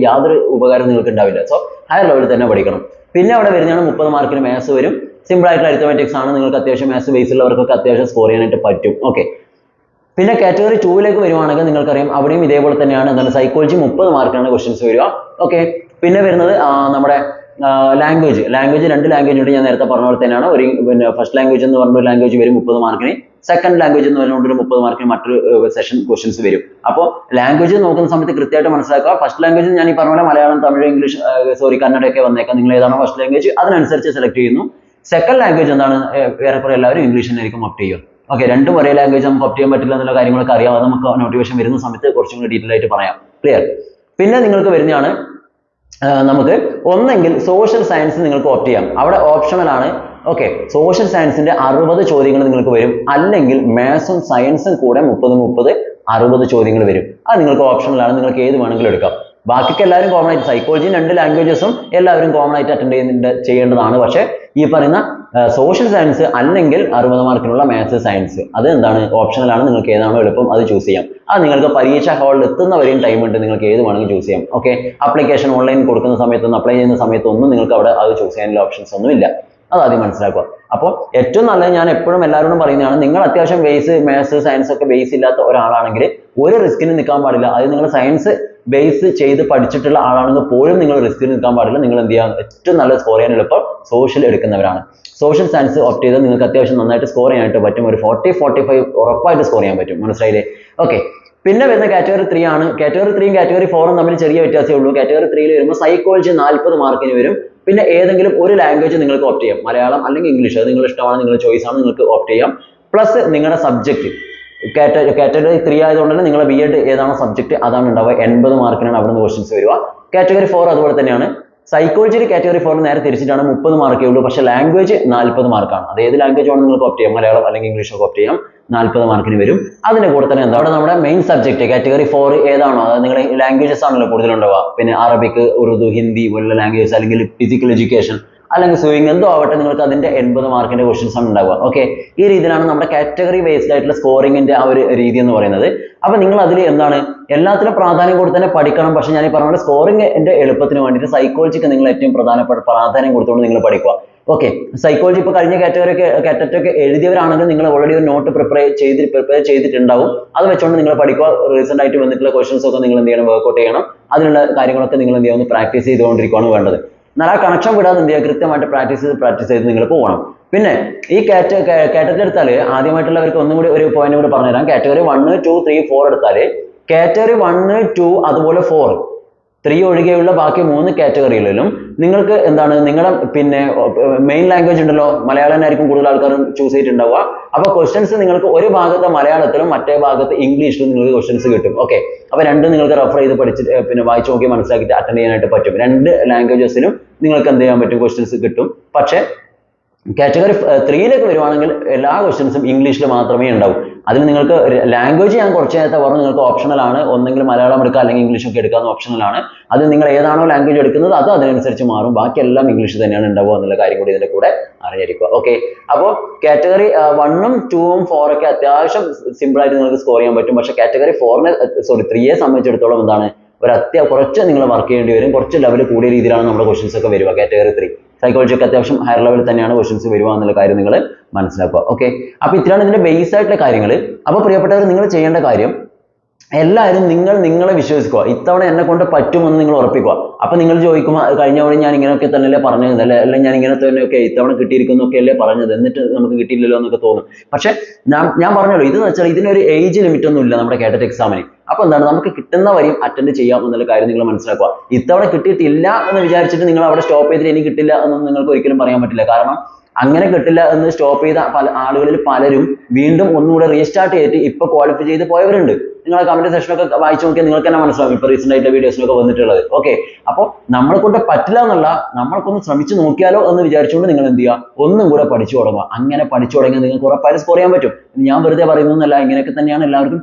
യാതൊരു ഉപകാരം നിങ്ങൾക്ക് ഉണ്ടാവില്ല. സോ ഹയർ ലെവലിൽ തന്നെ പഠിക്കണം. പിന്നെ അവിടെ വരുന്നതാണ് 30 മാർക്കിന് മാത്സ് വരും. സിമ്പിൾ ആയിട്ടുള്ള അരിത്തമാറ്റിക്സ് ആണ്, നിങ്ങൾക്ക് അത്യാവശ്യം മാത്സ് ബേസ് ഉള്ളവർക്കൊക്കെ അത്യാവശ്യം സ്കോർ ചെയ്യാനായിട്ട് പറ്റും. ഓക്കെ, പിന്നെ കാറ്റഗറി 2ലേക്ക് വരുവാണെങ്കിൽ നിങ്ങൾക്കറിയാം അവിടെയും ഇതേപോലെ തന്നെയാണ്. എന്താണ് സൈക്കോളജി 30 മാർക്കിനാണ് ക്വസ്റ്റ്യൻസ് വരിക. ഓക്കെ, പിന്നെ വരുന്നത് നമ്മുടെ ലാംഗ്വേജ് 2 ലാംഗ്വേജ് ഉണ്ട്. ഞാൻ നേരത്തെ പറഞ്ഞ പോലെ തന്നെയാണ്. ഒരു പിന്നെ ഫസ്റ്റ് ലാംഗ്വേജ് എന്ന് പറഞ്ഞ ഒരു ലാംഗ്വേജ് വരും 30 മാർക്കിന്, സെക്കൻഡ് ലാംഗ്വേജ് എന്ന് പറഞ്ഞുകൊണ്ട് ഒരു 30 മാർക്കിന് മറ്റൊരു സെഷൻ ക്വസ്റ്റ്യൻസ് വരും. അപ്പോൾ ലാംഗ്വേജ് നോക്കുന്ന സമയത്ത് കൃത്യമായിട്ട് മനസ്സിലാക്കുക. ഫസ്റ്റ് ലാംഗ്വേജ് ഞാൻ ഈ പറഞ്ഞ പോലെ മലയാളം, തമിഴ്, ഇംഗ്ലീഷ്, കന്നഡയൊക്കെ വന്നേക്കാം. നിങ്ങൾ ഏതാണോ ഫസ്റ്റ് ലാംഗ്വേജ് അതിനനുസരിച്ച് സെലക്ട് ചെയ്യുന്നു. സെക്കൻഡ് ലാംഗ്വേജ് എന്താണ്, ഏറെക്കുറെ എല്ലാവരും ഇംഗ്ലീഷ് തന്നെയായിരിക്കും ഓപ്റ്റ് ചെയ്യുക. ഓക്കെ, രണ്ടും ഒരേ ലാംഗ്വേജ് നമുക്ക് ഓപ്റ്റ് ചെയ്യാൻ പറ്റില്ല എന്നുള്ള കാര്യങ്ങളൊക്കെ അറിയാം. അത് നമുക്ക് നോട്ടിഫിക്കേഷൻ വരുന്ന സമയത്ത് കുറച്ചും കൂടി ഡീറ്റെയിൽ ആയിട്ട് പറയാം. ക്ലിയർ? പിന്നെ നിങ്ങൾക്ക് വരുന്നതാണ് നമുക്ക് ഒന്നെങ്കിൽ സോഷ്യൽ സയൻസ് നിങ്ങൾക്ക് ഓപ്റ്റ് ചെയ്യാം, അവിടെ ഓപ്ഷണൽ ആണ്. ഓക്കെ, സോഷ്യൽ സയൻസിന്റെ 60 ചോദ്യങ്ങൾ നിങ്ങൾക്ക് വരും, അല്ലെങ്കിൽ മാത്സും സയൻസും കൂടെ 30 ചോദ്യങ്ങൾ വരും. അത് നിങ്ങൾക്ക് ഓപ്ഷണൽ ആണ്, നിങ്ങൾക്ക് ഏത് വേണമെങ്കിലും എടുക്കാം. ബാക്കിയൊക്കെ എല്ലാവരും കോമൺ ആയിട്ട്, സൈക്കോളജി 2 ലാംഗ്വേജസും എല്ലാവരും കോമൺ ആയിട്ട് അറ്റൻഡ് ചെയ്യേണ്ടതാണ്. പക്ഷെ ഈ പറയുന്ന സോഷ്യൽ സയൻസ് അല്ലെങ്കിൽ 60 മാർക്കിനുള്ള മാത്സ് സയൻസ് അത് എന്താണ്, ഓപ്ഷണൽ ആണ്. നിങ്ങൾക്ക് ഏതാണോ എളുപ്പം അത് ചൂസ് ചെയ്യാം. അത് നിങ്ങൾക്ക് പരീക്ഷ ഹാളിൽ എത്തുന്നവരെയും ടൈം ഉണ്ട്, നിങ്ങൾക്ക് ഏത് വേണമെങ്കിലും ചൂസ് ചെയ്യാം. ഓക്കെ, ആപ്ലിക്കേഷൻ ഓൺലൈൻ കൊടുക്കുന്ന സമയത്തൊന്നും അപ്ലൈ ചെയ്യുന്ന സമയത്തൊന്നും നിങ്ങൾക്ക് അവിടെ അത് ചൂസ് ചെയ്യാനുള്ള ഓപ്ഷൻസ് ഒന്നും ഇല്ല. അത് ആദ്യം മനസ്സിലാക്കുക. അപ്പോൾ ഏറ്റവും നല്ലത്, ഞാൻ എപ്പോഴും എല്ലാവരോടും പറയുന്നതാണ്, നിങ്ങൾ അത്യാവശ്യം ബേസ് മാത്സ് സയൻസ് ഒക്കെ ബേസ് ഇല്ലാത്ത ഒരാളാണെങ്കിൽ ഒരു റിസ്കിന് നിൽക്കാൻ പാടില്ല. അത് നിങ്ങൾ സയൻസ് ബേസ് ചെയ്ത് പഠിച്ചിട്ടുള്ള ആളാണെങ്കിൽ പോലും നിങ്ങൾ റിസ്കിന് നിൽക്കാൻ പാടില്ല. നിങ്ങൾ എന്ത് ചെയ്യാം, ഏറ്റവും നല്ല സ്കോർ ചെയ്യാൻ എളുപ്പം സോഷ്യൽ എടുക്കുന്നവരാണ്. സോഷ്യൽ സയൻസ് ഓപ്റ്റ് ചെയ്താൽ നിങ്ങൾക്ക് അത്യാവശ്യം നന്നായിട്ട് സ്കോർ ചെയ്യാനായിട്ട് പറ്റും. ഒരു 40-45 ഉറപ്പായിട്ട് സ്കോർ ചെയ്യാൻ പറ്റും. മനസ്സിലായില്ലേ? ഓക്കെ, പിന്നെ വരുന്ന കാറ്റഗറി 3 ആണ്. കാറ്റഗറി 3യും കാറ്റഗറി 4ഉം തമ്മിൽ ചെറിയ വ്യത്യാസമേ ഉള്ളൂ. കാറ്റഗറി 3യിൽ വരുമ്പോൾ സൈക്കോളജി 40 മാർക്കിന് വരും. പിന്നെ ഏതെങ്കിലും ഒരു ലാംഗ്വേജ് നിങ്ങൾക്ക് ഓപ്റ്റ് ചെയ്യാം, മലയാളം അല്ലെങ്കിൽ ഇംഗ്ലീഷ്, അത് നിങ്ങളുടെ ഇഷ്ടമാണ്, നിങ്ങളുടെ ചോയ്സ് ആണ്, നിങ്ങൾക്ക് ഓപ്റ്റ് ചെയ്യാം. പ്ലസ് നിങ്ങളുടെ സബ്ജക്ട് കാറ്റഗറി 3 ആയതുകൊണ്ട് തന്നെ നിങ്ങളുടെ B.Ed ഏതാണോ സബ്ജക്ട് അതാണ് ഉണ്ടാവുക. 80 മാർക്കിനാണ് അവിടെ നിന്ന് ക്വസ്റ്റ്യൻസ് വരിക. കാറ്റഗറി 4 അതുപോലെ തന്നെയാണ്. സൈക്കോളജിയിൽ കാറ്റഗറി 4 നേരെ തിരിച്ചിട്ടാണ്, 30 മാർക്കേ ഉള്ളൂ. പക്ഷേ ലാംഗ്വേജ് 40 മാർക്കാണ്. അത് ഏത് ലാംഗ്വേജ് ആണ് നിങ്ങൾക്ക് ഓപ്റ്റ് ചെയ്യാം, മലയാളം അല്ലെങ്കിൽ ഇംഗ്ലീഷ് ഒക്കെ ഓപ്റ്റ് ചെയ്യാം. 40 മാർക്കിന് വരും. അതിന്റെ കൂടെ തന്നെ എന്താ, അവിടെ നമ്മുടെ മെയിൻ സബ്ജക്ട് കാറ്റഗറി 4 ഏതാണോ, അത് നിങ്ങളുടെ ലാംഗ്വേജസ് ആണല്ലോ കൂടുതലുണ്ടാവുക. പിന്നെ അറബിക്, ഉറുദു, ഹിന്ദി പോലുള്ള ലാംഗ്വേജസ്, അല്ലെങ്കിൽ ഫിസിക്കൽ എഡ്യൂക്കേഷൻ, അല്ലെങ്കിൽ സ്വിമ്മിങ്, എന്തോ ആവട്ടെ, നിങ്ങൾക്ക് അതിന്റെ 80 മാർക്കിന്റെ ക്വസ്റ്റ്യൻസ് ആണ് ഉണ്ടാവുക. ഓക്കെ, ഈ രീതിയിലാണ് നമ്മുടെ കാറ്റഗറി ബേസ്ഡ് ആയിട്ടുള്ള സ്കോറിംഗിന്റെ ആ ഒരു രീതി എന്ന് പറയുന്നത്. അപ്പൊ നിങ്ങൾ അതിൽ എന്താണ്, എല്ലാത്തിനും പ്രാധാന്യം കൊടുത്ത് തന്നെ പഠിക്കണം. പക്ഷെ ഞാൻ ഈ പറഞ്ഞ സ്കോറിംഗിന്റെ എളുപ്പത്തിന് വേണ്ടിയിട്ട് സൈക്കോളജിക്ക് നിങ്ങൾ ഏറ്റവും പ്രാധാന്യം കൊടുത്തുകൊണ്ട് നിങ്ങൾ പഠിക്കുക. ഓക്കെ, സൈക്കോളജി ഇപ്പോൾ കഴിഞ്ഞ കാറ്റഗറി എഴുതിയവരാണെങ്കിൽ നിങ്ങൾ ഓൾറെഡി ഒരു നോട്ട് പ്രിപ്പയർ ചെയ്തിട്ടുണ്ടാവും. അത് വെച്ചുകൊണ്ട് നിങ്ങൾ പഠിക്കുക. റീസെന്റ് ആയിട്ട് വന്നിട്ടുള്ള ക്വസ്റ്റൻസ് ഒക്കെ നിങ്ങൾ എന്ത് ചെയ്യണം, വർക്ക്ഔട്ട് ചെയ്യണം. അതിനുള്ള കാര്യങ്ങളൊക്കെ നിങ്ങൾ എന്ത് ചെയ്യുക, പ്രാക്ടീസ് ചെയ്തുകൊണ്ടിരിക്കുകയാണ് വേണ്ടത്. എന്നാൽ ആ കണക്ഷൻ വിടാതെ എന്ത് ചെയ്യുക, കൃത്യമായിട്ട് പ്രാക്ടീസ് ചെയ്ത് നിങ്ങൾ പോകണം. പിന്നെ ഈ കാറ്റഗറി എടുത്താൽ ആദ്യമായിട്ടുള്ളവർക്ക് ഒന്നും കൂടി ഒരു പോയിന്റ് കൂടി പറഞ്ഞുതരാം. കാറ്റഗറി 1, 2, 3, 4 എടുത്താൽ കാറ്റഗറി 1, 2 അതുപോലെ 4, 3 ഒഴികെയുള്ള ബാക്കി 3 കാറ്റഗറികളിലും നിങ്ങൾക്ക് എന്താണ്, നിങ്ങളുടെ പിന്നെ മെയിൻ ലാംഗ്വേജ് ഉണ്ടല്ലോ, മലയാളം ആയിരിക്കും കൂടുതൽ ആൾക്കാരും ചൂസ് ചെയ്തിട്ടുണ്ടാവുക. അപ്പൊ ക്വസ്റ്റൻസ് നിങ്ങൾക്ക് ഒരു ഭാഗത്ത് മലയാളത്തിലും മറ്റേ ഭാഗത്ത് ഇംഗ്ലീഷിലും നിങ്ങൾക്ക് ക്വസ്റ്റൻസ് കിട്ടും. ഓക്കെ, അപ്പൊ രണ്ടും നിങ്ങൾക്ക് റെഫർ ചെയ്ത് പഠിച്ചിട്ട് പിന്നെ വായിച്ചു നോക്കി മനസ്സിലാക്കിയിട്ട് അറ്റൻഡ് ചെയ്യാനായിട്ട് പറ്റും. 2 ലാംഗ്വേജസിലും നിങ്ങൾക്ക് എന്ത് ചെയ്യാൻ പറ്റും, ക്വസ്റ്റൻസ് കിട്ടും. പക്ഷെ കാറ്റഗറി 3ലേക്ക് വരുവാണെങ്കിൽ എല്ലാ ക്വസ്റ്റൻസും ഇംഗ്ലീഷിൽ മാത്രമേ ഉണ്ടാവൂ. അതിൽ നിങ്ങൾക്ക് ലാംഗ്വേജ് ഞാൻ കുറച്ച് നേരത്തെ പറഞ്ഞു, നിങ്ങൾക്ക് ഓപ്ഷണൽ ആണ്. ഒന്നെങ്കിൽ മലയാളം എടുക്കുക അല്ലെങ്കിൽ ഇംഗ്ലീഷ് ഒക്കെ എടുക്കാവുന്ന ഓപ്ഷണൽ ആണ്. അത് നിങ്ങൾ ഏതാണോ ലാംഗ്വേജ് എടുക്കുന്നത് അത് അതിനനുസരിച്ച് മാറും. ബാക്കിയെല്ലാം ഇംഗ്ലീഷ് തന്നെയാണ് ഉണ്ടാവുക എന്നുള്ള കാര്യം കൂടി ഇതിന്റെ കൂടെ അറിഞ്ഞിരിക്കുക. ഓക്കെ, അപ്പോൾ കാറ്റഗറി 1ഉം 2ഉം 4 ഒക്കെ അത്യാവശ്യം സിമ്പിൾ ആയിട്ട് നിങ്ങൾക്ക് സ്കോർ ചെയ്യാൻ പറ്റും. പക്ഷേ കാറ്റഗറി 3യെ സംബന്ധിച്ചിടത്തോളം എന്താണ്, കുറച്ച് നിങ്ങൾ വർക്ക് ചെയ്യേണ്ടി വരും. കുറച്ച് ലെവൽ കൂടിയ രീതിയിലാണ് നമ്മുടെ ക്വസ്റ്റൻസ് ഒക്കെ വരിക. കാറ്റഗറി 3 സൈക്കോളജി ഒക്കെ അത്യാവശ്യം ഹയർ ലെവലിൽ തന്നെയാണ് ക്വസ്റ്റൻസ് വരിക എന്നുള്ള കാര്യം നിങ്ങൾ മനസ്സിലാക്കുക. ഓക്കെ, അപ്പൊ ഇത്രയാണ് ഇതിന്റെ ബേസ് ആയിട്ടുള്ള കാര്യങ്ങൾ. അപ്പൊ പ്രിയപ്പെട്ടവർ, നിങ്ങൾ ചെയ്യേണ്ട കാര്യം എല്ലാവരും നിങ്ങളെ വിശ്വസിക്കുക. ഇത്തവണ എന്നെ കൊണ്ട് പറ്റുമെന്ന് നിങ്ങൾ ഉറപ്പിക്കുക. അപ്പൊ നിങ്ങൾ ചോദിക്കും, കഴിഞ്ഞ തവണ ഞാൻ ഇങ്ങനെയൊക്കെ തന്നെയല്ലേ പറഞ്ഞത്, അല്ലെങ്കിൽ ഞാൻ ഇങ്ങനെ തന്നെയൊക്കെ ഇത്തവണ കിട്ടിയിരിക്കുന്നൊക്കെ അല്ലേ പറഞ്ഞത്, എന്നിട്ട് നമുക്ക് കിട്ടിയില്ലല്ലോ എന്നൊക്കെ തോന്നും. പക്ഷെ ഞാൻ പറഞ്ഞല്ലോ, ഇതെന്ന് വെച്ചാൽ ഇതിനൊരു ഏജ് ലിമിറ്റ് ഒന്നും ഇല്ല നമ്മുടെ കേഡറ്റ് എക്സാമിന്. അപ്പൊ എന്താണ്, നമുക്ക് കിട്ടുന്ന വരെയും അറ്റൻഡ് ചെയ്യാം എന്നുള്ള കാര്യം നിങ്ങൾ മനസ്സിലാക്കുക. ഇത്തവണ കിട്ടിയിട്ടില്ല എന്ന് വിചാരിച്ചിട്ട് നിങ്ങൾ അവിടെ സ്റ്റോപ്പ് ചെയ്തിട്ട് ഇനി കിട്ടില്ല എന്നൊന്നും നിങ്ങൾക്ക് ഒരിക്കലും പറയാൻ പറ്റില്ല. കാരണം അങ്ങനെ കിട്ടില്ല എന്ന് സ്റ്റോപ്പ് ചെയ്ത പല ആളുകളിൽ പലരും വീണ്ടും ഒന്നുകൂടെ റീസ്റ്റാർട്ട് ചെയ്തിട്ട് ഇപ്പൊ ക്വാളിഫൈ ചെയ്ത് പോയവരുണ്ട്. നിങ്ങളെ കമന്റ് സെക്ഷനൊക്കെ വായിച്ചു നോക്കിയാൽ നിങ്ങൾക്ക് തന്നെ മനസ്സിലാവും ഇപ്പൊ റീസെന്റ് ആയിട്ട് വീഡിയോസിനൊക്കെ വന്നിട്ടുള്ളത്. ഓക്കെ, അപ്പോൾ നമ്മളെ കൊണ്ട് പറ്റില്ല എന്നല്ല, നമ്മൾക്കൊന്ന് ശ്രമിച്ചു നോക്കിയാലോ എന്ന് വിചാരിച്ചുകൊണ്ട് നിങ്ങൾ എന്ത് ചെയ്യുക, ഒന്നും കൂടെ പഠിച്ചു തുടങ്ങുക. അങ്ങനെ പഠിച്ചു തുടങ്ങിയാൽ നിങ്ങൾക്ക് ഉറപ്പായിട്ട് സ്കോർ ചെയ്യാൻ പറ്റും. ഞാൻ വെറുതെ പറയുന്നതല്ല, ഇങ്ങനെയൊക്കെ തന്നെയാണ് എല്ലാവർക്കും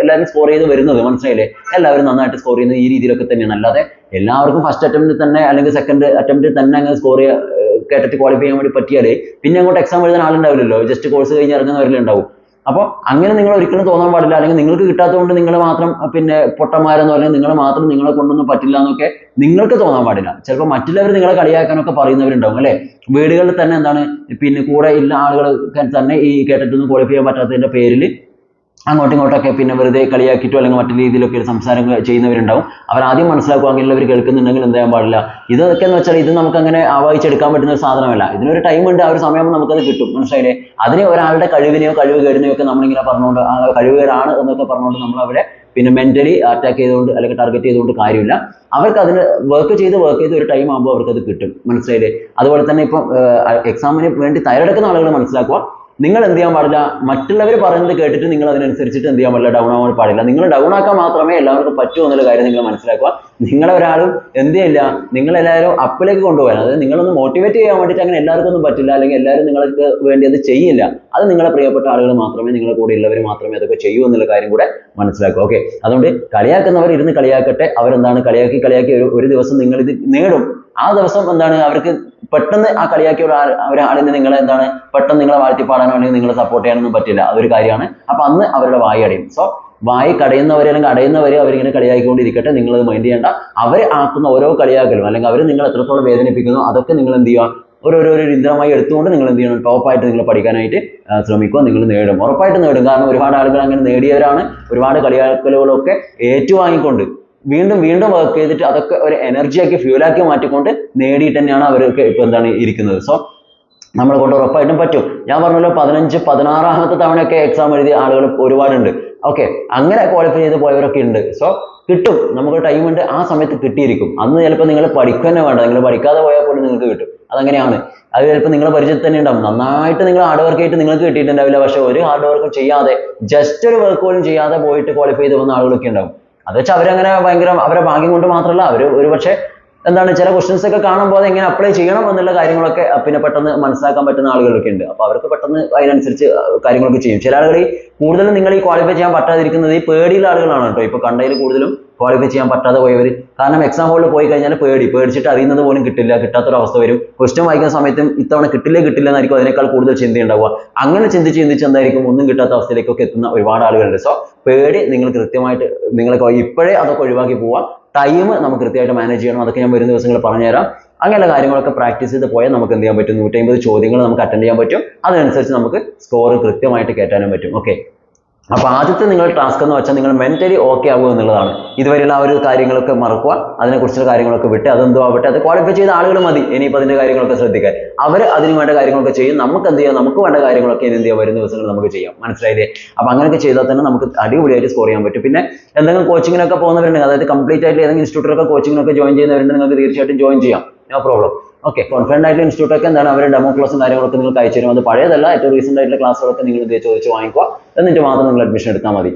എല്ലാവരും സ്കോർ ചെയ്ത് വരുന്നത്. മനസ്സിലായില്ലേ? എല്ലാവരും നന്നായിട്ട് സ്കോർ ചെയ്യുന്നത് ഈ രീതിയിലൊക്കെ തന്നെയാണ്. അല്ലാതെ എല്ലാവർക്കും ഫസ്റ്റ് അറ്റംപ്റ്റിൽ തന്നെ അല്ലെങ്കിൽ സെക്കൻഡ് അറ്റംപ്റ്റിൽ തന്നെ അങ്ങനെ സ്കോർ കേട്ടിട്ട് ക്വാളിഫൈ ചെയ്യാൻ വേണ്ടി പറ്റിയാലേ പിന്നെ അങ്ങോട്ട് എക്സാം എഴുതാൻ ആളുണ്ടാവില്ലല്ലോ. ജസ്റ്റ് കോഴ്സ് കഴിഞ്ഞ് ഇറങ്ങുന്നവരിലേ ഉണ്ടാവും. അപ്പോൾ അങ്ങനെ നിങ്ങൾ ഒരിക്കലും തോന്നാൻ പാടില്ല. അല്ലെങ്കിൽ നിങ്ങൾക്ക് കിട്ടാത്തതുകൊണ്ട് നിങ്ങൾ മാത്രം പിന്നെ പൊട്ടന്മാരെന്ന് പറഞ്ഞാൽ നിങ്ങൾ മാത്രം നിങ്ങളെ കൊണ്ടൊന്നും പറ്റില്ല എന്നൊക്കെ നിങ്ങൾക്ക് തോന്നാൻ പാടില്ല. ചിലപ്പോൾ മറ്റുള്ളവർ നിങ്ങളെ കളിയാക്കാനൊക്കെ പറയുന്നവരുണ്ടാവും അല്ലെ. വീടുകളിൽ തന്നെ എന്താണ് പിന്നെ കൂടെ ഇല്ല ആളുകൾ തന്നെ ഈ കേട്ടിട്ടൊന്നും ക്വാളിഫൈ ചെയ്യാൻ പറ്റാത്തതിന്റെ പേരിൽ അങ്ങോട്ടും ഇങ്ങോട്ടൊക്കെ പിന്നെ വെറുതെ കളിയാക്കിയിട്ടോ അല്ലെങ്കിൽ മറ്റു രീതിയിലൊക്കെ സംസാരം ചെയ്യുന്നവരുണ്ടാവും. അവരാദ്യം മനസ്സിലാക്കുക, അങ്ങനെയുള്ളവർ കേൾക്കുന്നുണ്ടെങ്കിൽ എന്ത് ചെയ്യാൻ പാടില്ല. ഇതൊക്കെ എന്ന് വെച്ചാൽ ഇത് നമുക്ക് അങ്ങനെ ആവാഹിച്ചെടുക്കാൻ പറ്റുന്ന ഒരു സാധനമല്ല. ഇതിനൊരു ടൈം ഉണ്ട്, ആ ഒരു സമയമാകുമ്പോൾ നമുക്കത് കിട്ടും. മനസ്സിലായില്ലേ? അതിന് ഒരാളുടെ കഴിവിനെയോ കഴിവുകേടിനെയോ ഒക്കെ നമ്മളിങ്ങനെ പറഞ്ഞുകൊണ്ട് കഴിവുകേടാണ് എന്നൊക്കെ പറഞ്ഞുകൊണ്ട് നമ്മൾ അവരെ പിന്നെ മെന്റലി അറ്റാക്ക് ചെയ്തുകൊണ്ട് അല്ലെങ്കിൽ ടാർഗറ്റ് ചെയ്തുകൊണ്ട് കാര്യമില്ല. അവർക്ക് അതിന് വർക്ക് ചെയ്ത് ഒരു ടൈം ആകുമ്പോൾ അവർക്ക് അത് കിട്ടും. മനസ്സിലായില്ലേ? അതുപോലെ തന്നെ ഇപ്പം എക്സാമിന് വേണ്ടി തയ്യാറെടുക്കുന്ന ആളുകൾ മനസ്സിലാക്കുക, നിങ്ങൾ എന്ത് ചെയ്യാൻ പാടില്ല, മറ്റുള്ളവർ പറയുന്നത് കേട്ടിട്ട് നിങ്ങൾ അതിനനുസരിച്ചിട്ട് എന്ത് ചെയ്യാൻ പാടില്ല, ഡൗൺ ആവാൻ പാടില്ല. നിങ്ങൾ ഡൗൺ ആക്കാൻ മാത്രമേ എല്ലാവർക്കും പറ്റൂ എന്നുള്ള കാര്യം നിങ്ങൾ മനസ്സിലാക്കുക. നിങ്ങളെ ഒരാളും എന്ത് ചെയ്യില്ല, നിങ്ങളെല്ലാവരും അപ്പിലേക്ക് കൊണ്ടുപോകാൻ, അതായത് നിങ്ങളൊന്ന് മോട്ടിവേറ്റ് ചെയ്യാൻ വേണ്ടിയിട്ട് അങ്ങനെ എല്ലാവർക്കും ഒന്നും പറ്റില്ല, അല്ലെങ്കിൽ എല്ലാവരും നിങ്ങൾക്ക് വേണ്ടി അത് ചെയ്യില്ല. അത് നിങ്ങളെ പ്രിയപ്പെട്ട ആളുകൾ മാത്രമേ, നിങ്ങളുടെ കൂടെ ഉള്ളവർ മാത്രമേ അതൊക്കെ ചെയ്യൂ എന്നുള്ള കാര്യം കൂടെ മനസ്സിലാക്കുക. ഓക്കെ, അതുകൊണ്ട് കളിയാക്കുന്നവർ ഇരുന്ന് കളിയാക്കട്ടെ. അവരെന്താണ് കളിയാക്കി ഒരു ദിവസം നിങ്ങൾ ഇത് നേടും. ആ ദിവസം എന്താണ്, അവർക്ക് പെട്ടെന്ന് ആ കളിയാക്കിയ ഒരാളിന് നിങ്ങളെ എന്താണ് പെട്ടെന്ന് നിങ്ങളെ വാഴ്ത്തിപ്പാടാനോ അല്ലെങ്കിൽ നിങ്ങളെ സപ്പോർട്ട് ചെയ്യാനൊന്നും പറ്റില്ല. അതൊരു കാര്യമാണ്. അപ്പൊ അന്ന് അവരുടെ വായി അടയും. സോ വായി കടയുന്നവരെ അല്ലെങ്കിൽ അടയുന്നവരെ അവരിങ്ങനെ കളിയാക്കിക്കൊണ്ടിരിക്കട്ടെ, നിങ്ങളത് മൈൻഡ് ചെയ്യേണ്ട. അവരെ ആക്കുന്ന ഓരോ കളിയാക്കലും അല്ലെങ്കിൽ അവർ നിങ്ങൾ എത്രത്തോളം വേദനിപ്പിക്കുന്നു അതൊക്കെ നിങ്ങൾ എന്ത് ചെയ്യുക, ഓരോരോ ഇന്ദ്രമായി എടുത്തുകൊണ്ട് നിങ്ങൾ എന്ത് ചെയ്യണം, ടോപ്പായിട്ട് നിങ്ങൾ പഠിക്കാനായിട്ട് ശ്രമിക്കുക. നിങ്ങൾ നേടും, ഉറപ്പായിട്ട് നേടും. കാരണം ഒരുപാട് ആളുകൾ അങ്ങനെ നേടിയവരാണ്. ഒരുപാട് കളിയാക്കലുകളൊക്കെ ഏറ്റുവാങ്ങിക്കൊണ്ട് വീണ്ടും വർക്ക് ചെയ്തിട്ട് അതൊക്കെ ഒരു എനർജിയാക്കി ഫ്യൂലാക്കി മാറ്റിക്കൊണ്ട് നേടിയിട്ട് തന്നെയാണ് അവരൊക്കെ ഇപ്പൊ എന്താണ് ഇരിക്കുന്നത്. സോ നമ്മളെ കൊണ്ട് ഉറപ്പായിട്ടും പറ്റും. ഞാൻ പറഞ്ഞല്ലോ 15-16 തവണയൊക്കെ എക്സാം എഴുതിയ ആളുകൾ ഒരുപാടുണ്ട്. ഓക്കെ, അങ്ങനെ ക്വാളിഫൈ ചെയ്ത് പോയവരൊക്കെ ഉണ്ട്. സോ കിട്ടും, നമുക്ക് ടൈം ഉണ്ട്. ആ സമയത്ത് കിട്ടിയിരിക്കും. അന്ന് ചിലപ്പോൾ നിങ്ങൾ പഠിക്കുക തന്നെ വേണ്ട, നിങ്ങൾ പഠിക്കാതെ പോയാൽ പോലും നിങ്ങൾക്ക് കിട്ടും. അതങ്ങനെയാണ്. അത് ചിലപ്പോൾ നിങ്ങളെ പരിചയത്തിൽ തന്നെ ഉണ്ടാവും. നന്നായിട്ട് നിങ്ങൾ ഹാർഡ് വർക്ക് ചെയ്തിട്ട് നിങ്ങൾക്ക് കിട്ടിയിട്ടുണ്ടാവില്ല. പക്ഷെ ഒരു ഹാർഡ് വർക്കും ചെയ്യാതെ ജസ്റ്റ് ഒരു വർക്ക് പോലും ചെയ്യാതെ പോയിട്ട് ക്വാളിഫൈ ചെയ്ത് വന്ന ആളുകളൊക്കെ ഉണ്ടാവും. അത് വെച്ചാൽ അവരങ്ങനെ ഭയങ്കര അവരുടെ ഭാഗ്യം കൊണ്ട് മാത്രമല്ല, അവർ ഒരുപക്ഷെ എന്താണ് ചില ക്വസ്റ്റ്യൻസ് ഒക്കെ കാണുമ്പോൾ എങ്ങനെ അപ്ലൈ ചെയ്യണം എന്നുള്ള കാര്യങ്ങളൊക്കെ പിന്നെ പെട്ടെന്ന് മനസ്സിലാക്കാൻ പറ്റുന്ന ആളുകളൊക്കെ ഉണ്ട്. അപ്പൊ അവർക്ക് പെട്ടെന്ന് അതിനനുസരിച്ച് കാര്യങ്ങളൊക്കെ ചെയ്യും. ചില ആളുകൾ കൂടുതലും നിങ്ങൾ ഈ ക്വാളിഫൈ ചെയ്യാൻ പറ്റാതിരിക്കുന്നത് ഈ പേടിയുള്ള ആളുകളാണ് കേട്ടോ. ഇപ്പൊ കണ്ടതിൽ കൂടുതലും ക്വാളിഫൈ ചെയ്യാൻ പറ്റാതെ പോയവർ. കാരണം എക്സാം ഹോളിൽ പോയി കഴിഞ്ഞാൽ പേടിച്ചിട്ട് അറിയുന്നത് പോലും കിട്ടാത്തൊരവസ്ഥ വരും. ക്വസ്റ്റ്യൻ വായിക്കുന്ന സമയത്തും ഇത്തവണ കിട്ടില്ല എന്നായിരിക്കും അതിനേക്കാൾ കൂടുതൽ ചിന്തയുണ്ടാവുക. അങ്ങനെ ചിന്തിച്ച് എന്തായിരിക്കും ഒന്നും കിട്ടാത്ത അവസ്ഥയിലേക്കൊക്കെ എത്തുന്ന ഒരുപാട് ആളുകളുണ്ട്. സോ പേടി നിങ്ങൾ കൃത്യമായിട്ട് ഇപ്പോഴേ അതൊക്കെ ഒഴിവാക്കി പോവുക. ടൈം നമുക്ക് കൃത്യമായിട്ട് മാനേജ് ചെയ്യണം. അതൊക്കെ ഞാൻ വരുന്ന ദിവസങ്ങൾ പറഞ്ഞുതരാം. അങ്ങനെയുള്ള കാര്യങ്ങളൊക്കെ പ്രാക്ടീസ് ചെയ്ത് പോയാൽ നമുക്ക് എന്ത് ചെയ്യാൻ പറ്റും, 150 ചോദ്യങ്ങൾ നമുക്ക് അറ്റൻഡ് ചെയ്യാൻ പറ്റും. അതിനനുസരിച്ച് നമുക്ക് സ്കോർ കൃത്യമായിട്ട് കയറ്റാനും പറ്റും. ഓക്കെ, അപ്പൊ ആദ്യത്തെ നിങ്ങളുടെ ടാസ്ക് എന്ന് വെച്ചാൽ നിങ്ങൾ മെന്റലി ഓക്കെ ആവുക എന്നുള്ളതാണ്. ഇതുവരെയുള്ള ആ ഒരു കാര്യങ്ങളൊക്കെ മറക്കുക, അതിനെക്കുറിച്ചുള്ള കാര്യങ്ങളൊക്കെ വിട്ട് അതെന്തോ ആവട്ടെ, അത് ക്വാളിഫൈ ചെയ്ത ആളുകൾ മതി. ഇനിയിപ്പോൾ അതിന്റെ കാര്യങ്ങളൊക്കെ ശ്രദ്ധിക്കാൻ അവർ അതിന് വേണ്ട കാര്യങ്ങളൊക്കെ ചെയ്യും. നമുക്ക് എന്ത് ചെയ്യാം, നമുക്ക് വേണ്ട കാര്യങ്ങളൊക്കെ എന്ത് ചെയ്യാം വരുന്ന ദിവസങ്ങൾ നമുക്ക് ചെയ്യാം. മനസ്സിലായില്ലേ? അപ്പൊ അങ്ങനെയൊക്കെ ചെയ്താൽ തന്നെ നമുക്ക് അടിപൊളിയായിട്ട് സ്കോർ ചെയ്യാൻ പറ്റും. പിന്നെ എന്തെങ്കിലും കോച്ചിങ്ങിനൊക്കെ പോകുന്നവരുണ്ടെങ്കിൽ, അതായത് കംപ്ലീറ്റ് ആയിട്ട് ഏതെങ്കിലും ഇൻസ്റ്റിറ്റ്യൂട്ടിലൊക്കെ കോച്ചിങ്ങിനൊക്കെ ജോയിൻ ചെയ്യുന്നവരുണ്ടെങ്കിൽ നിങ്ങൾക്ക് തീർച്ചയായിട്ടും ജോയിൻ ചെയ്യാം. No problem. ഓക്കെ, കോൺഫിഡന്റ് ആയിട്ടുള്ള ഇൻസ്റ്റിറ്റ്യൂട്ട് ഒക്കെ എന്താണ് അവരുടെ ഡെമോ ക്ലാസും കാര്യങ്ങളൊക്കെ നിങ്ങൾക്ക് അയച്ചു തരും. അത് പഴയതല്ല, ഏറ്റവും റീസെന്റ് ആയിട്ടുള്ള ക്ലാസ്സുകളൊക്കെ നിങ്ങൾ ഇത് ചോദിച്ച് വാങ്ങിക്കുക. എന്നിട്ട് മാത്രം നിങ്ങൾ അഡ്മിഷൻ എടുത്താൽ മതി.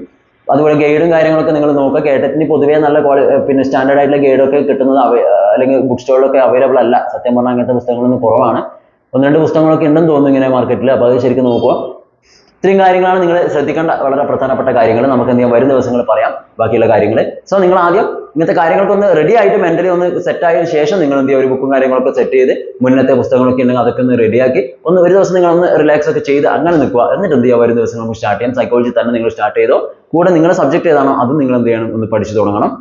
അതുപോലെ ഗൈഡും കാര്യങ്ങളൊക്കെ നിങ്ങൾ നോക്കുക. കേട്ടറ്റിന് പൊതുവേ നല്ല പിന്നെ സ്റ്റാൻഡേർഡ് ആയിട്ടുള്ള ഗൈഡൊക്കെ കിട്ടുന്നത് അല്ലെങ്കിൽ ബുക്ക് സ്റ്റോറിലൊക്കെ അവൈലബിൾ അല്ല. സത്യം പറഞ്ഞാൽ അങ്ങനത്തെ പുസ്തകങ്ങളൊന്നും കുറവാണ്. 1-2 പുസ്തകങ്ങളൊക്കെ ഉണ്ടെന്ന് തോന്നുന്നു ഇങ്ങനെ മാർക്കറ്റിൽ. അപ്പോൾ അത് ശരിക്കും നോക്കുക. ഇത്രയും കാര്യങ്ങളാണ് നിങ്ങൾ ശ്രദ്ധിക്കേണ്ട വളരെ പ്രധാനപ്പെട്ട കാര്യങ്ങൾ. നമുക്ക് എന്ത് ചെയ്യാം വരും ദിവസങ്ങൾ പറയാം ബാക്കിയുള്ള കാര്യങ്ങൾ. സോ നിങ്ങൾ ആദ്യം ഇങ്ങനത്തെ കാര്യങ്ങൾക്കൊന്ന് റെഡി ആയിട്ട് മെന്റലി ഒന്ന് സെറ്റ് ആയതിനു ശേഷം നിങ്ങൾ എന്ത് ചെയ്യുക, ഒരു ബുക്കും കാര്യങ്ങളൊക്കെ സെറ്റ് ചെയ്ത് മുന്നത്തെ പുസ്തകങ്ങളൊക്കെ ഉണ്ടെങ്കിൽ അതൊക്കെ ഒന്ന് റെഡിയാക്കി ഒരു ദിവസം നിങ്ങൾ ഒന്ന് റിലാക്സ് ഒക്കെ ചെയ്ത് അങ്ങനെ നിൽക്കുക. എന്നിട്ട് എന്ത് ചെയ്യുക, വരും ദിവസം നമുക്ക് സ്റ്റാർട്ട് ചെയ്യാം. സൈക്കോളജി തന്നെ നിങ്ങൾ സ്റ്റാർട്ട് ചെയ്തോ. കൂടെ നിങ്ങളുടെ സബ്ജക്ട് ഏതാണോ അതും നിങ്ങൾ എന്ത് ചെയ്യണം, ഒന്ന് പഠിച്ചു തുടങ്ങണം.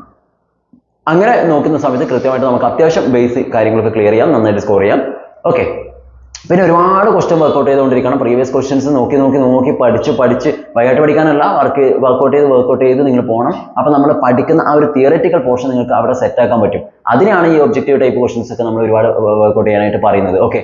അങ്ങനെ നോക്കുന്ന സമയത്ത് കൃത്യമായിട്ട് നമുക്ക് അത്യാവശ്യം ബേസിക് കാര്യങ്ങളൊക്കെ ക്ലിയർ ചെയ്യാം, നന്നായിട്ട് സ്കോർ ചെയ്യാം. ഓക്കെ, പിന്നെ ഒരുപാട് ക്വസ്റ്റ്യൻ വർക്കൗട്ട് ചെയ്തുകൊണ്ടിരിക്കണം. പ്രീവിയസ് ക്വസ്റ്റ്യൻസ് നോക്കി പഠിച്ച് വൈകിട്ട് പഠിക്കാനല്ല, വർക്കൗട്ട് ചെയ്ത് നിങ്ങൾ പോകണം. അപ്പോൾ നമ്മൾ പഠിക്കുന്ന ആ ഒരു തിയററ്റിക്കൽ പോർഷൻ നിങ്ങൾക്ക് അവിടെ സെറ്റ് ആക്കാൻ പറ്റും. അതിനാണ് ഈ ഒബ്ജക്റ്റീവ് ടൈപ്പ് ക്വസ്റ്റ്യൻസ് ഒക്കെ നമ്മൾ ഒരുപാട് വർക്കൗട്ട് ചെയ്യാനായിട്ട് പറയുന്നത്. ഓക്കെ.